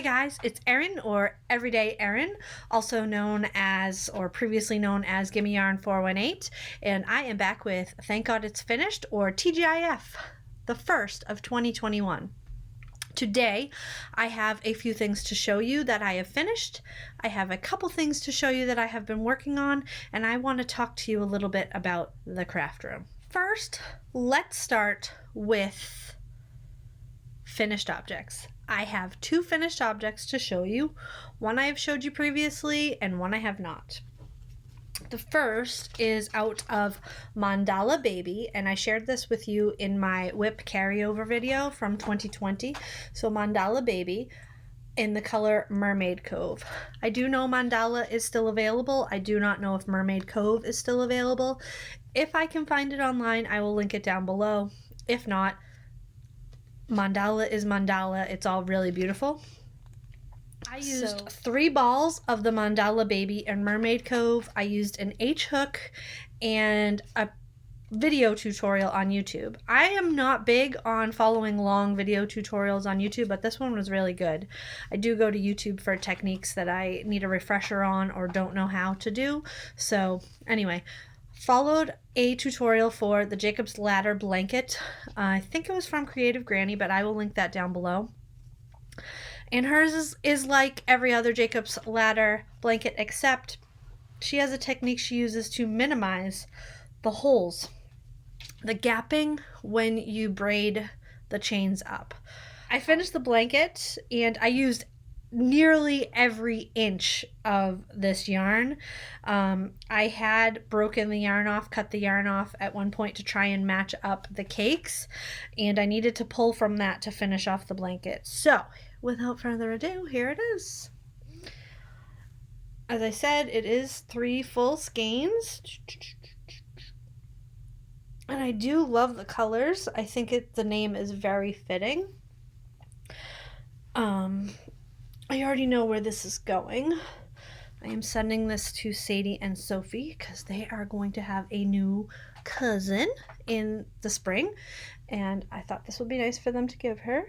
Hey guys, it's Erin or Everyday Erin, also known as or previously known as Gimme Yarn 418, and I am back with Thank God It's Finished or TGIF, the first of 2021. Today, I have a few things to show you that I have finished. I have a couple things to show you that I have been working on, and I want to talk to you a little bit about the craft room. First, let's start with finished objects. I have two finished objects to show you. One I have showed you previously and one I have not. The first is out of Mandala Baby, and I shared this with you in my WIP carryover video from 2020. So Mandala Baby in the color Mermaid Cove. I do know Mandala is still available. I do not know if Mermaid Cove is still available. If I can find it online, I will link it down below. If not, Mandala is Mandala. It's all really beautiful. I used 3 balls of the Mandala Baby and Mermaid Cove. I used an H hook and a video tutorial on YouTube. I am not big on following long video tutorials on YouTube, but this one was really good. I do go to YouTube for techniques that I need a refresher on or don't know how to do. So anyway, followed a tutorial for the Jacob's Ladder blanket. I think it was from Creative Granny, but I will link that down below. And hers is like every other Jacob's Ladder blanket, except she has a technique she uses to minimize the holes, the gapping when you braid the chains up. I finished the blanket and I used nearly every inch of this yarn. I had broken the yarn off, cut the yarn off at one point to try and match up the cakes, and I needed to pull from that to finish off the blanket. So without further ado, here it is. As I said, it is 3 full skeins, and I do love the colors. I think the name is very fitting. I already know where this is going. I am sending this to Sadie and Sophie because they are going to have a new cousin in the spring, and I thought this would be nice for them to give her.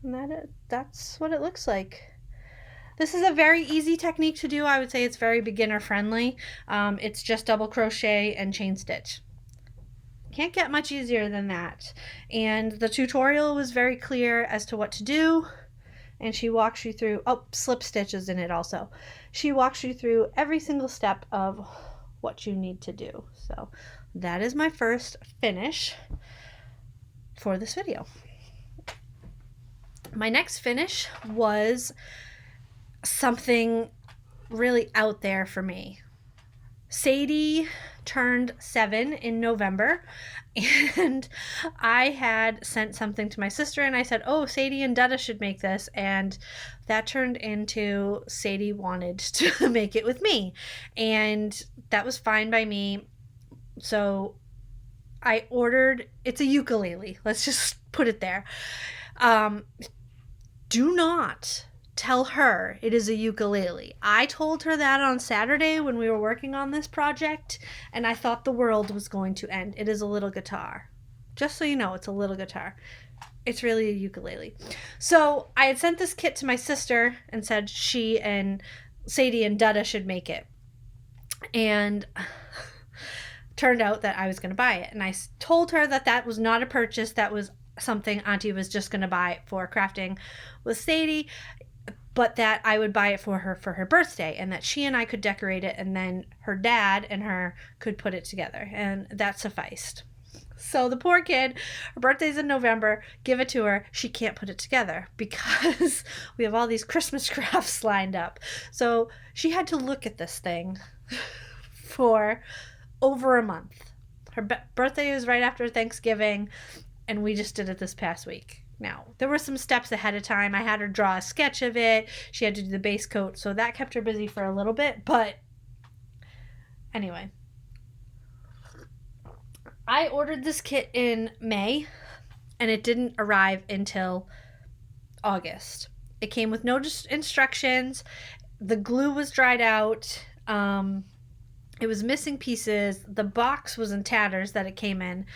And that's what it looks like. This is a very easy technique to do. I would say it's very beginner friendly. It's just double crochet and chain stitch. Can't get much easier than that. And the tutorial was very clear as to what to do. And she walks you through, slip stitches in it also. She walks you through every single step of what you need to do. So that is my first finish for this video. My next finish was something really out there for me. Sadie turned 7 in November, and I had sent something to my sister and I said, oh, Sadie and Dada should make this, and that turned into Sadie wanted to make it with me, and that was fine by me. So I ordered, it's a ukulele, let's just put it there. Do not tell her it is a ukulele. I told her that on Saturday when we were working on this project, and I thought the world was going to end. It is a little guitar. Just so you know, it's a little guitar. It's really a ukulele. So I had sent this kit to my sister and said she and Sadie and Dada should make it. And turned out that I was going to buy it. And I told her that that was not a purchase. That was something Auntie was just going to buy for crafting with Sadie, but that I would buy it for her birthday, and that she and I could decorate it, and then her dad and her could put it together, and that sufficed. So the poor kid, her birthday's in November, give it to her, she can't put it together because we have all these Christmas crafts lined up. So she had to look at this thing for over a month. Her birthday was right after Thanksgiving, and we just did it this past week. Now, there were some steps ahead of time. I had her draw a sketch of it. She had to do the base coat, so that kept her busy for a little bit. But anyway, I ordered this kit in May, and it didn't arrive until August. It came with no instructions. The glue was dried out. It was missing pieces. The box was in tatters that it came in.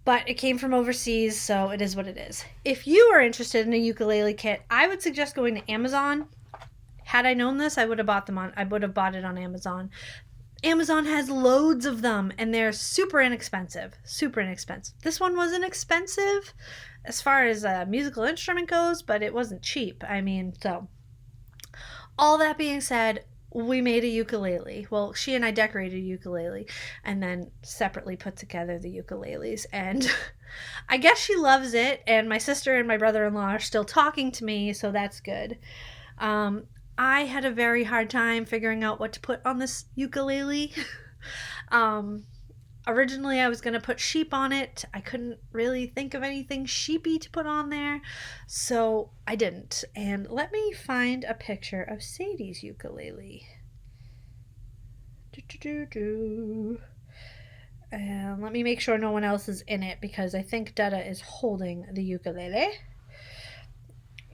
But it came from overseas, so it is what it is. If you are interested in a ukulele kit, I would suggest going to Amazon. Had I known this, I would have bought it on Amazon. Amazon has loads of them, and they're super inexpensive. Super inexpensive. This one wasn't expensive as far as a musical instrument goes, but it wasn't cheap. I mean, so all that being said, we made a ukulele. Well, she and I decorated a ukulele and then separately put together the ukuleles. And I guess she loves it. And my sister and my brother-in-law are still talking to me, so that's good. I had a very hard time figuring out what to put on this ukulele. Originally, I was going to put sheep on it. I couldn't really think of anything sheepy to put on there, so I didn't. And let me find a picture of Sadie's ukulele. And let me make sure no one else is in it, because I think Dada is holding the ukulele.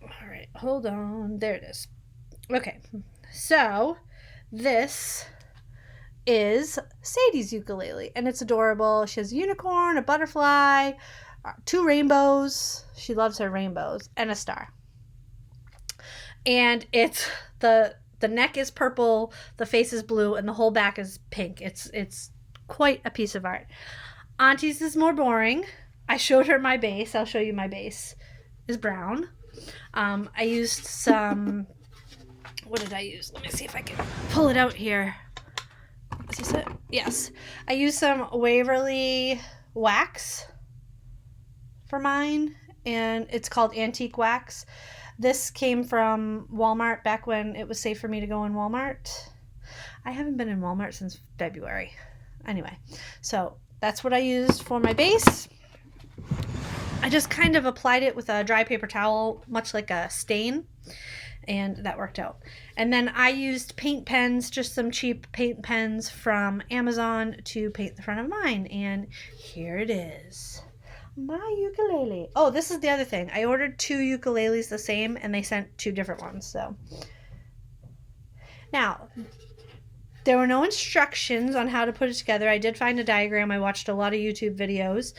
All right, hold on. There it is. Okay, so this is Sadie's ukulele, and it's adorable. She has a unicorn, a butterfly, 2 rainbows. She loves her rainbows, and a star. And it's the neck is purple, the face is blue, and the whole back is pink. It's quite a piece of art. Auntie's is more boring. I showed her my base. I'll show you my base. Is brown. I used some. What did I use? Let me see if I can pull it out here. Is this it? Yes. I used some Waverly wax for mine, and it's called Antique Wax. This came from Walmart back when it was safe for me to go in Walmart. I haven't been in Walmart since February. Anyway, so that's what I used for my base. I just kind of applied it with a dry paper towel, much like a stain, and that worked out. And then I used paint pens, just some cheap paint pens from Amazon, to paint the front of mine. And here it is. My ukulele. Oh, this is the other thing. I ordered 2 ukuleles the same, and they sent 2 different ones. So now, there were no instructions on how to put it together. I did find a diagram. I watched a lot of YouTube videos.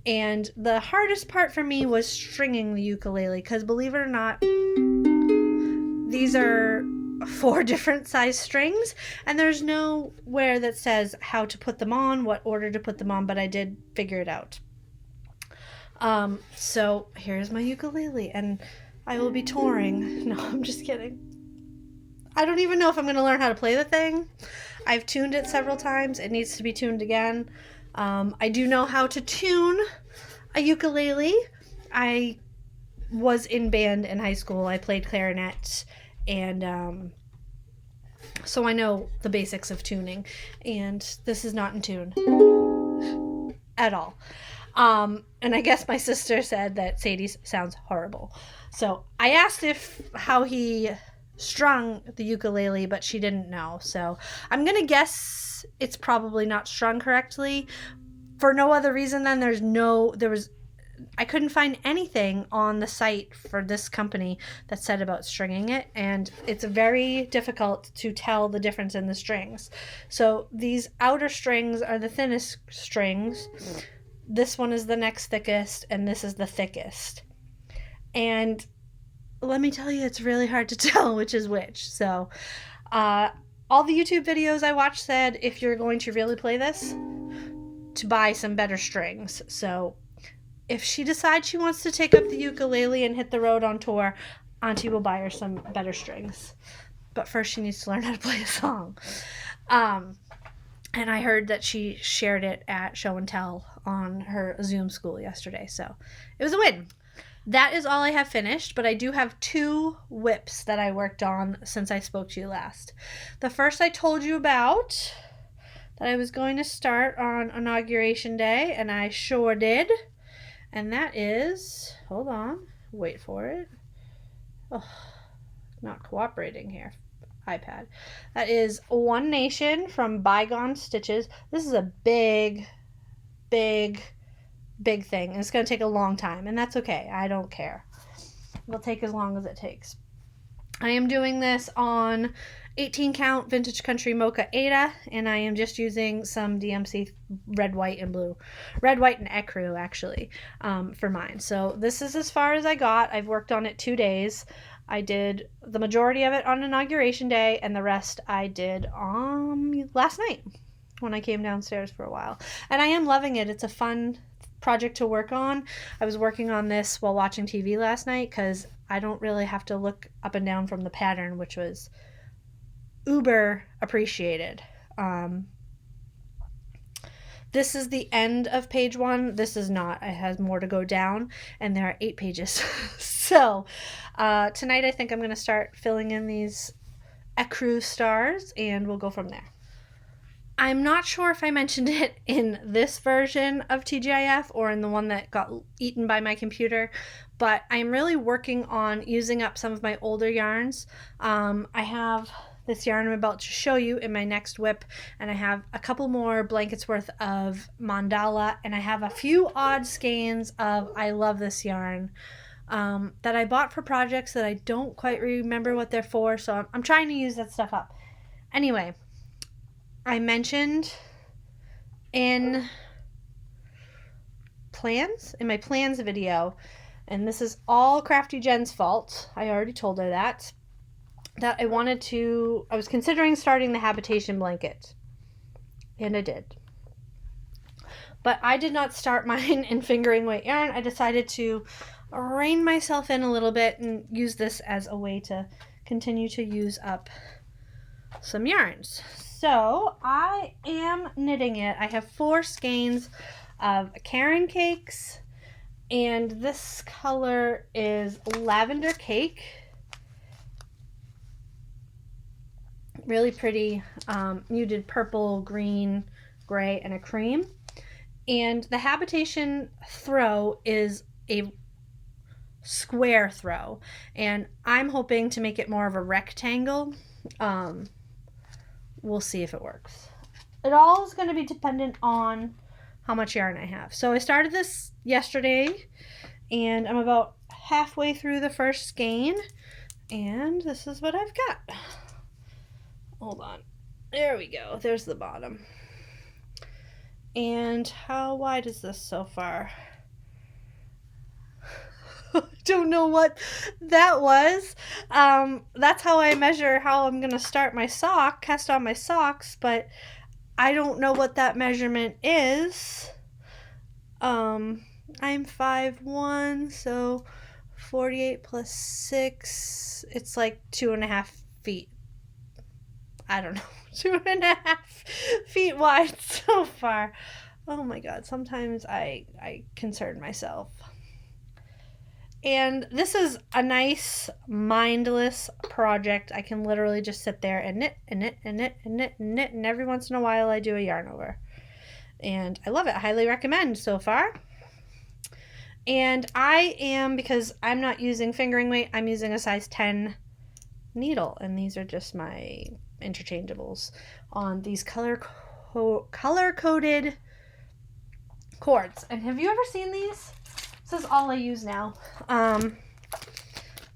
And the hardest part for me was stringing the ukulele, because believe it or not, these are 4 different size strings, and there's nowhere that says how to put them on, what order to put them on, but I did figure it out. So here's my ukulele, and I will be touring. No, I'm just kidding. I don't even know if I'm going to learn how to play the thing. I've tuned it several times. It needs to be tuned again. I do know how to tune a ukulele. I was in band in high school. I played clarinet, and so I know the basics of tuning, and this is not in tune at all. And I guess my sister said that Sadie's sounds horrible. So I asked how he strung the ukulele, but she didn't know. So I'm going to guess it's probably not strung correctly, for no other reason than I couldn't find anything on the site for this company that said about stringing it, and it's very difficult to tell the difference in the strings. So these outer strings are the thinnest strings. This one is the next thickest, and this is the thickest. And let me tell you, it's really hard to tell which is which. So all the YouTube videos I watched said if you're going to really play this, to buy some better strings. So if she decides she wants to take up the ukulele and hit the road on tour, Auntie will buy her some better strings. But first she needs to learn how to play a song. And I heard that she shared it at Show and Tell on her Zoom school yesterday. So it was a win. That is all I have finished, but I do have 2 whips that I worked on since I spoke to you last. The first I told you about, that I was going to start on Inauguration Day, and I sure did. And that is, hold on, wait for it. Oh, not cooperating here, iPad. That is One Nation from Bygone Stitches. This is a big thing. And it's going to take a long time, and that's okay. I don't care. It'll take as long as it takes. I am doing this on 18 count vintage country mocha Ada, and I am just using some DMC red, white, and blue. Red, white, and ecru, actually, for mine. So this is as far as I got. I've worked on it 2 days. I did the majority of it on Inauguration Day, and the rest I did last night when I came downstairs for a while. And I am loving it. It's a fun project to work on. I was working on this while watching TV last night because I don't really have to look up and down from the pattern, which was uber appreciated. This is the end of page 1. This is not. It has more to go down, and there are 8 pages. So tonight I think I'm going to start filling in these ecru stars, and we'll go from there. I'm not sure if I mentioned it in this version of TGIF or in the one that got eaten by my computer, but I'm really working on using up some of my older yarns. I have this yarn I'm about to show you in my next whip, and I have a couple more blankets worth of mandala, and I have a few odd skeins of I love this yarn that I bought for projects that I don't quite remember what they're for, so I'm trying to use that stuff up. Anyway, I mentioned in my plans video, and this is all Crafty Jen's fault, I already told her that I was considering starting the habitation blanket, and I did. But I did not start mine in fingering weight yarn. I decided to rein myself in a little bit and use this as a way to continue to use up some yarns. So I am knitting it. I have 4 skeins of Karen cakes, and this color is Lavender Cake. Really pretty, muted purple, green, gray, and a cream. And the habitation throw is a square throw, and I'm hoping to make it more of a rectangle. We'll see if it works. It all is going to be dependent on how much yarn I have. So I started this yesterday, and I'm about halfway through the first skein, and this is what I've got. Hold on. There we go. There's the bottom. And how wide is this so far? I don't know what that was. That's how I measure how I'm going to start my cast on my socks, but I don't know what that measurement is. I'm 5'1", so 48 plus 6, it's like 2.5 feet. I don't know, 2.5 feet wide so far. Oh my God, sometimes I concern myself. And this is a nice, mindless project. I can literally just sit there and knit and knit and knit and knit and knit, and every once in a while I do a yarn over. And I love it. I highly recommend so far. And I am, because I'm not using fingering weight, I'm using a size 10 needle, and these are just my interchangeables on these color-coded cords. And have you ever seen these? This is all I use now.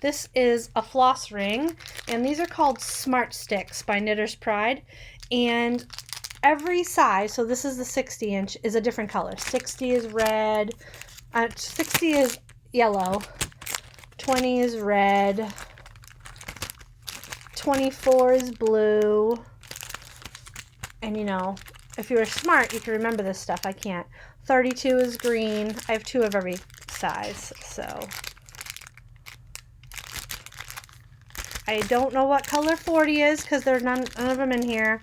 This is a floss ring, and these are called Smart Sticks by Knitter's Pride, and every size, so this is the 60 inch, is a different color. 60 is red, 60 is yellow, 20 is red, 24 is blue, and you know, if you were smart, you could remember this stuff. I can't. 32 is green. I have 2 of every size, so I don't know what color 40 is because there's none of them in here,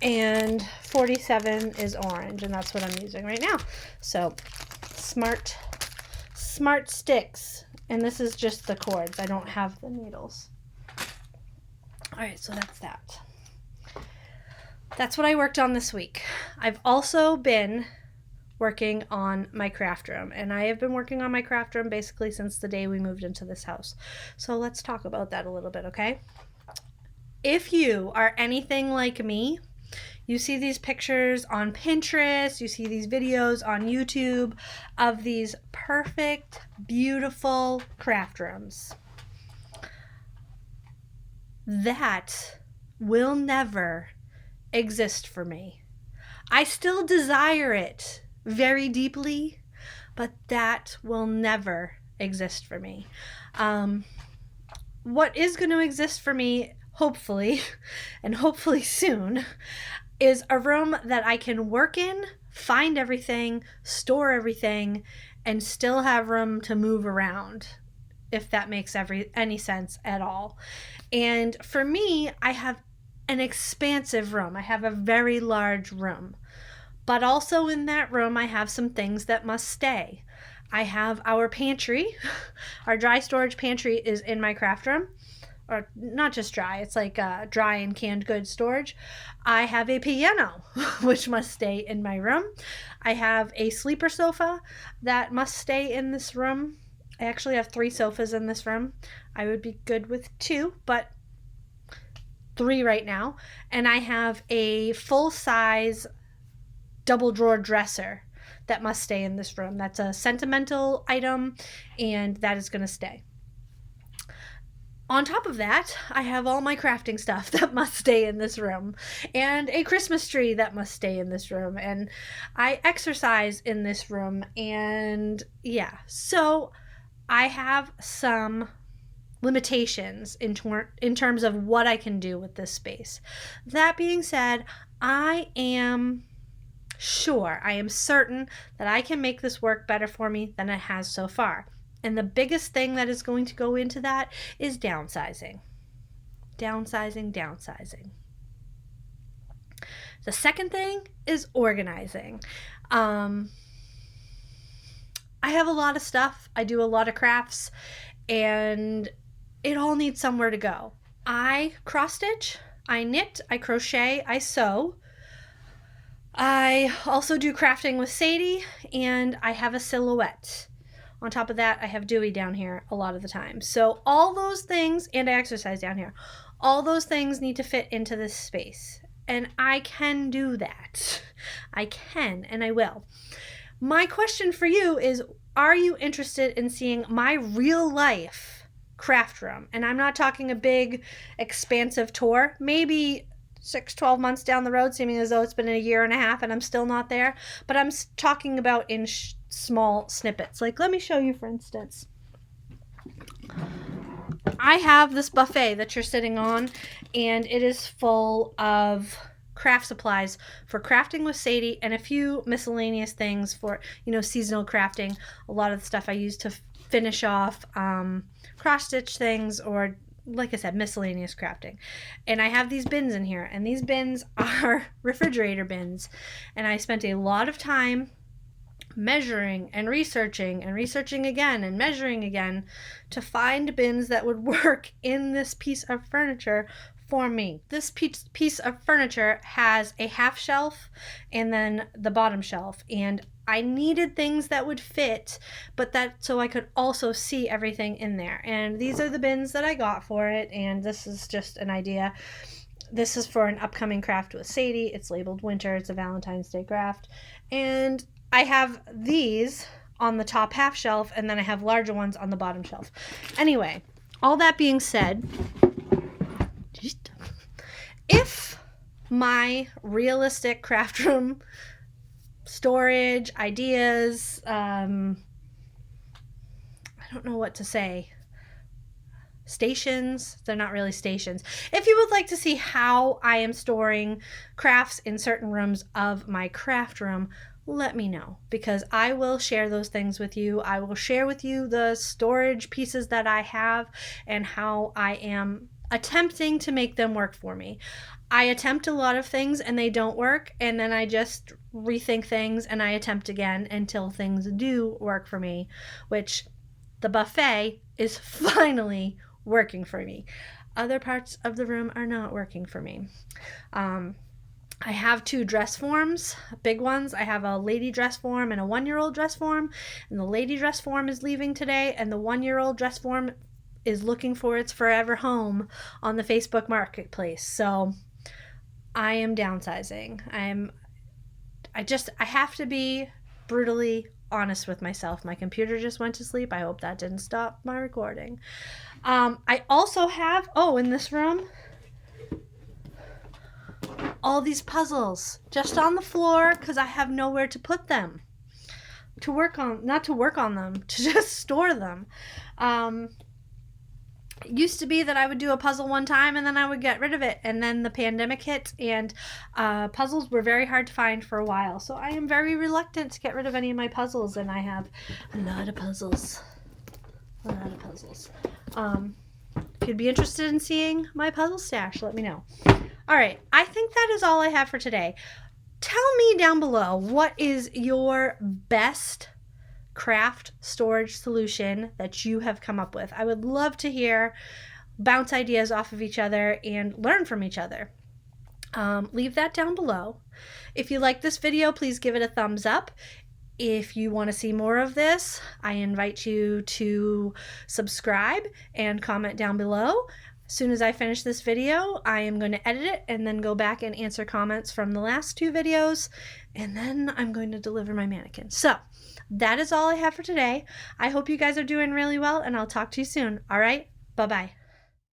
and 47 is orange, and that's what I'm using right now. So Smart Sticks, and this is just the cords. I don't have the needles. All right, so that's that. That's what I worked on this week. I've also been working on my craft room, and I have been working on my craft room basically since the day we moved into this house. So let's talk about that a little bit, okay? If you are anything like me, you see these pictures on Pinterest, you see these videos on YouTube of these perfect, beautiful craft rooms. That will never exist for me. I still desire it very deeply, but that will never exist for me. What is going to exist for me, hopefully, and hopefully soon, is a room that I can work in, find everything, store everything, and still have room to move around, if that makes any sense at all. And for me, I have an expansive room. I have a very large room. But also in that room, I have some things that must stay. I have our pantry. Our dry storage pantry is in my craft room. Or not just dry, it's like dry and canned goods storage. I have a piano, which must stay in my room. I have a sleeper sofa that must stay in this room. I actually have 3 sofas in this room. I would be good with 2, but 3 right now. And I have a full-size double drawer dresser that must stay in this room. That's a sentimental item, and that is going to stay. On top of that, I have all my crafting stuff that must stay in this room, and a Christmas tree that must stay in this room, and I exercise in this room, and yeah. So I have some limitations in terms of what I can do with this space. That being said, I am certain that I can make this work better for me than it has so far. And the biggest thing that is going to go into that is downsizing. Downsizing. The second thing is organizing. I have a lot of stuff. I do a lot of crafts, and it all needs somewhere to go. I cross stitch, I knit, I crochet, I sew. I also do crafting with Sadie, and I have a silhouette. On top of that, I have Dewey down here a lot of the time. So all those things, and I exercise down here, all those things need to fit into this space. And I can do that. I can, and I will. My question for you is, are you interested in seeing my real life craft room? And I'm not talking a big, expansive tour. Maybe 6-12 months down the road, seeming as though it's been a year and a half and I'm still not there. But I'm talking about in small snippets. Like, let me show you, for instance. I have this buffet that you're sitting on, and it is full of craft supplies for crafting with Sadie and a few miscellaneous things for, seasonal crafting. A lot of the stuff I use to finish off cross stitch things, or like I said, miscellaneous crafting. And I have these bins in here, and these bins are refrigerator bins. And I spent a lot of time measuring and researching again and measuring again to find bins that would work in this piece of furniture for me. This piece of furniture has a half shelf and then the bottom shelf, and I needed things that would fit, but that so I could also see everything in there. And these are the bins that I got for it, and this is just an idea. This is for an upcoming craft with Sadie. It's labeled Winter. It's a Valentine's Day craft. And I have these on the top half shelf, and then I have larger ones on the bottom shelf. Anyway, all that being said, if my realistic craft room storage ideas, I don't know what to say, stations, they're not really stations. If you would like to see how I am storing crafts in certain rooms of my craft room, let me know, because I will share those things with you. I will share with you the storage pieces that I have and how I am attempting to make them work for me. I attempt a lot of things and they don't work, and then I just rethink things and I attempt again until things do work for me, which the buffet is finally working for me. Other parts of the room are not working for me. I have 2 dress forms, big ones. I have a lady dress form and a 1-year-old dress form, and the lady dress form is leaving today, and the 1-year-old dress form is looking for its forever home on the Facebook Marketplace. So I am downsizing. I have to be brutally honest with myself. My computer just went to sleep. I hope that didn't stop my recording. I also have, in this room, all these puzzles just on the floor because I have nowhere to put them. To work on, not to work on them, to just store them. It used to be that I would do a puzzle one time and then I would get rid of it. And then the pandemic hit and puzzles were very hard to find for a while. So I am very reluctant to get rid of any of my puzzles. And I have a lot of puzzles. A lot of puzzles. If you'd be interested in seeing my puzzle stash, let me know. All right. I think that is all I have for today. Tell me down below, what is your best craft storage solution that you have come up with? I would love to hear, bounce ideas off of each other and learn from each other. Leave that down below. If you like this video, please give it a thumbs up. If you want to see more of this, I invite you to subscribe and comment down below. As soon as I finish this video, I am going to edit it and then go back and answer comments from the last 2 videos, and then I'm going to deliver my mannequin. So that is all I have for today. I hope you guys are doing really well, and I'll talk to you soon. All right, bye-bye.